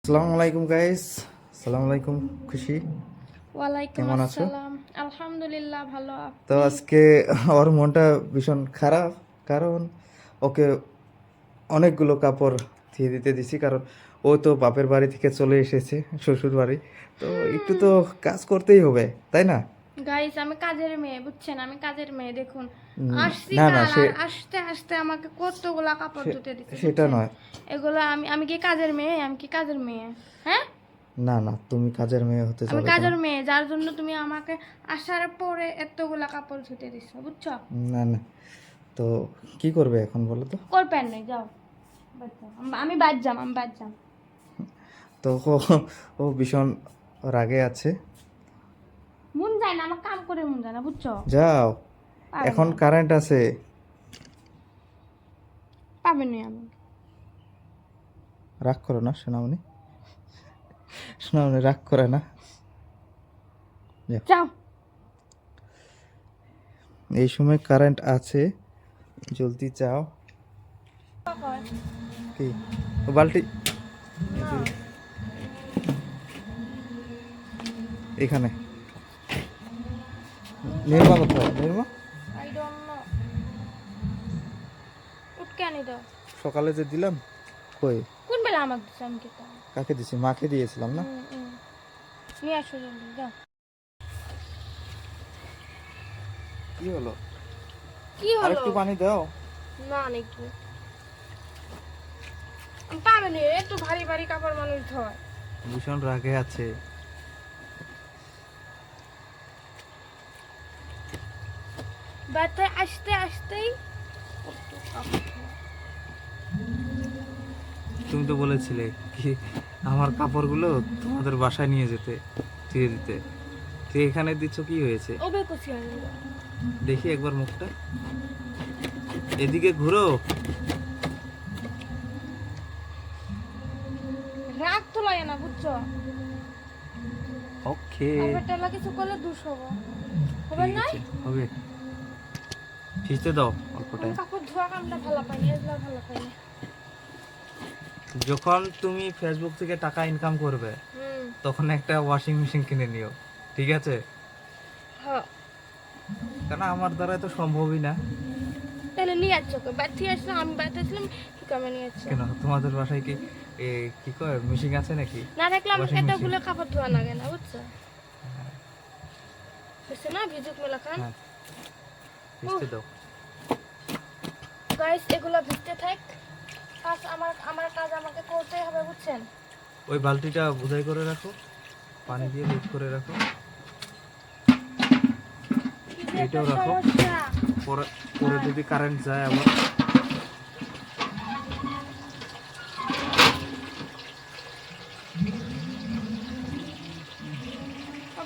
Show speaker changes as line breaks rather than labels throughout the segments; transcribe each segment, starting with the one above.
আসসালামু আলাইকুম গাইস। আসসালামু আলাইকুম খুশি,
ওয়ালাইকুম
কেমন আছো?
আসসালাম। আলহামদুলিল্লাহ, ভালো।
তো
আপনি?
আজকে ওর মনটা ভীষণ খারাপ, কারণ ওকে অনেকগুলো কাপড় ধুয়ে দিতে দিছি, কারণ ও তো বাপের বাড়ি থেকে চলে এসেছে শ্বশুর বাড়ি। তো একটু তো কাজ করতেই হবে, তাই না?
গাইস, আমি কাজের মেয়ে, বুঝছেন? আমি কাজের মেয়ে। দেখুন, আসছি
না না,
কাল, আর আসতে আসতে আমাকে কতগুলা কাপড় ধুতে দিতে,
সেটা
বুঝছেন?
নয়।
এগুলো আমি আমি কি কাজের মেয়ে? আমি কি কাজের মেয়ে? হ্যাঁ,
না না, তুমি কাজের মেয়ে হতে
আমি
যাবে কেন?
কাজের মেয়ে, যার জন্য তুমি আমাকে আসার পরে এতগুলা কাপড় ধুতে দিছো, বুঝছো?
না না, তো কি করবে এখন বলো তো?
করবেন নাই, যাও, বাদ যাও। আমি বাদ যাম, আমি বাদ যাম।
তো ও ভীষণ রাগে আছে।
মন যায় না, আমার কাম করে মন যায় না, বুঝছো?
যাও,
পাবেন
এখন
না,
কারেন্ট আছে।
পাবেন না আমি।
রাগ করো না সোনামণি, সোনামণি রাগ করে না। যাও।
যাও।
এই সময় কারেন্ট আছে, জলদি যাও। কি ও বালতি এই
না,
যে এখানে। নির্মা কোথায়? Nirma
I don't know. উঠকে আনি দাও।
সকালে যে দিলাম, কই?
কোন বেলা আমাকে দিচ্ছে? আমি খেতাম।
কাকে দিছি? মাকে দিয়েছিলাম না?
নিয়ে আসো জলদি, যাও।
কি হলো?
কি
আর
হলো?
একটু পানি দাও।
না নাকি পাবে নি, একটু ভারী ভারী কাপড় মানুষ ধয়।
ভীষণ রাগে আছে।
বাড়িতে আসতে আসতেই কত কাপড় ধোয়া।
তুমি তো বলেছিলে কি আমার কাপড়গুলো তোমাদের বাসায় নিয়ে যেতে, ধুয়ে দিতে। তুই এখানে দিচ্ছ, কি হয়েছে?
ওবে কুচি আনি দাও।
দেখি একবার মুখটা, এদিকে ঘুরো।
রাগ তো লাগে না, বুঝছো?
ওকে,
আর বেটালা কিছু করলে দুষ হবো, হবে
ঠিক
না?
আছে, হবে। ভিজতে দাও অল্প
আমি
টাইম।
কাপড় ধোয়া কামটা ভালো পাইনি, এগুলা ভালো পাইনি।
যখন তুমি ফেসবুক থেকে টাকা ইনকাম করবে,
হুম।
তখন একটা ওয়াশিং মেশিন কিনে নিও, ঠিক আছে?
হ্যাঁ,
কারণ আমার দ্বারা তো সম্ভবই না।
তাহলে নিয়ে যাচ্ছ কে? বাড়ি আসলাম, আমি বাড়িতে আসলাম, কি কামে নিয়ে যাচ্ছ?
কেন, তোমাদের বাসায় কি কি কয় মেশিন আছে নাকি?
না দেখলে আমাকে
ওয়াশিং মেশিন।
এতগুলো কাপড় ধোয়া লাগে না, বুঝছো? বুঝছো না, ভিজুক মেলা খান।
হ্যাঁ, ভিজতে দাও।
গাইস, এগুলো ভিজতে থাক। কাজ আমার আমার কাজ আমাকে করতেই হবে, বুঝছেন?
ওই বালতিটা বোঝাই করে রাখো, পানি দিয়ে লিক করে রাখো।
কি যে একটা
এইটাও রাখো,
সমস্যা।
পরে পরে যদি কারেন্ট যায় আবার।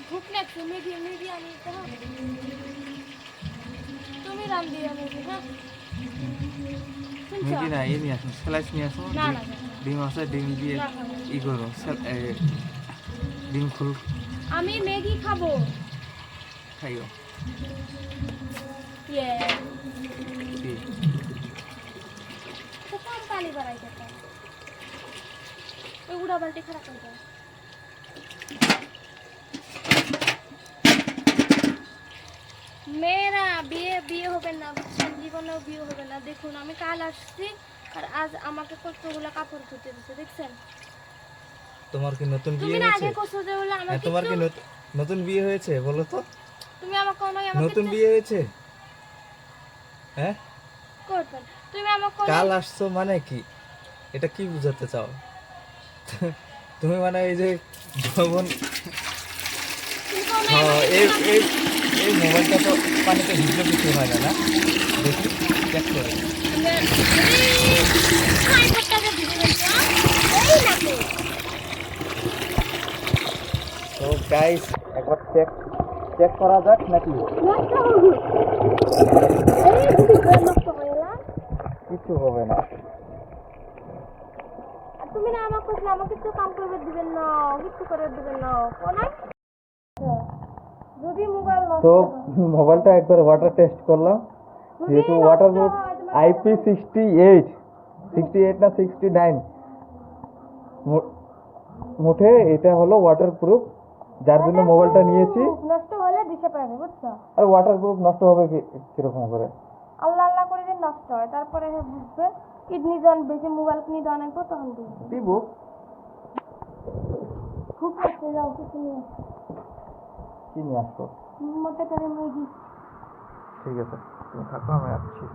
ভুক লাগছে, মেগি মেগি আনি তো, হ্যাঁ? তুমি রান্ধি মেগি, হ্যাঁ? শুনছো?
ম্যাগি না, এই নিয়ে আসো, স্যালাইস নিয়ে আসো।
না
ডিম,
না না,
ডিম আছে, ডিম দিয়ে
না খাবো না।
ই করো, ডিম ফুল
আমি ম্যাগি খাবো।
খাইও।
ইয়ে,
কি?
তো কম পানি বাড়াই খেতে, ওই উড়া বালতি খারাপ হয়ে যায়। মেয়েরা বিয়ে বিয়ে হবে না, বুঝছেন? জীবনেও বিয়ে হবে না। দেখুন, আমি কাল আসছি, আর আজ আমাকে কতগুলো কাপড় ধুতে দিচ্ছে, দেখছেন?
তোমার কি নতুন
তুমি
বিয়ে
না
হয়েছে?
আগে কোসো যে বলে
হ্যাঁ,
আমাকে
তোমার
একটু,
কি নতুন বিয়ে হয়েছে বলো তো?
তুমি আমাকে অনয় আমাকে
নতুন
একটু
বিয়ে হয়েছে? হ্যাঁ,
করবেন। তুমি আমাকে অনয়,
কাল আসছো মানে কি? এটা কি বুঝাতে চাও? তুমি মানে এই যে যখন
তুমি অনয়
হ্যাঁ,
আমাকে
এই
একটু কাপড়,
এই এই মোবাইলটা তো পানিতে ভিজলে কিছু হয় না, না? দেখি, চেক করে।
খাই পট্টাকে ভিজে গেছে, এই না তো।
তো গাইস, একবার চেক চেক করা যাক নাকি?
নষ্ট হয়ে গেছে, এই ভিজে নষ্ট হয়ে গেল।
কিছু হবে না।
আর তুমি না আমাকে কইলে আমাকে একটু কাম করবে দিবেন না, কিছু করে দিবেন না, অনয়। যদি মোবাইল নষ্ট
তো
হয়,
মোবাইলটা একবার ওয়াটার টেস্ট করলাম,
যদি
যেহেতু
নষ্ট
ওয়াটার প্রুফ
হয়, তোমার
IP68, 68 না 69, মুঠে এটা হলো ওয়াটারপ্রুফ, যার জন্য মোবাইলটা নিয়েছি।
নষ্ট হলে দিশে পাবে, বুঝছো?
আর ওয়াটারপ্রুফ নষ্ট হবে কিরকম করে?
আল্লাহ আল্লাহ করে যে নষ্ট হয়, তারপরে হে বুঝবে কিডনি যখন বেশি মোবাইল কিনে দেওয়া নাকবো তখন বুঝবে।
দিব।
খুব করতে যাও কিছু নিয়ে
কি নিয়ে আসবো?
মতে করে মুরগি।
ঠিক আছে, তুমি থাকো, আমি আসছি।